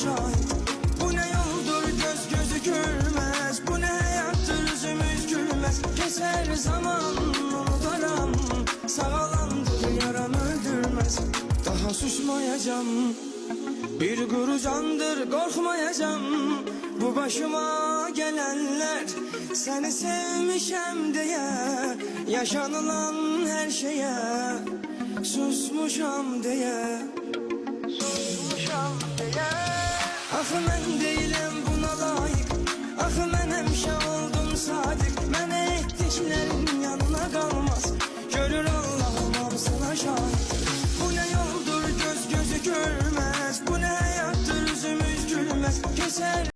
şahit. Bu ne yoldur göz gözü görmez, bu ne hayattır yüzümüz gülmez. Geçer zaman unuturam, sağalandır yaram öldürmez. Daha susmayacağım, bir kuru candır korkmayacağım. Bu başıma gelenler seni sevmişem diye, yaşanılan her şeye susmuşam diye. Ah ben değilim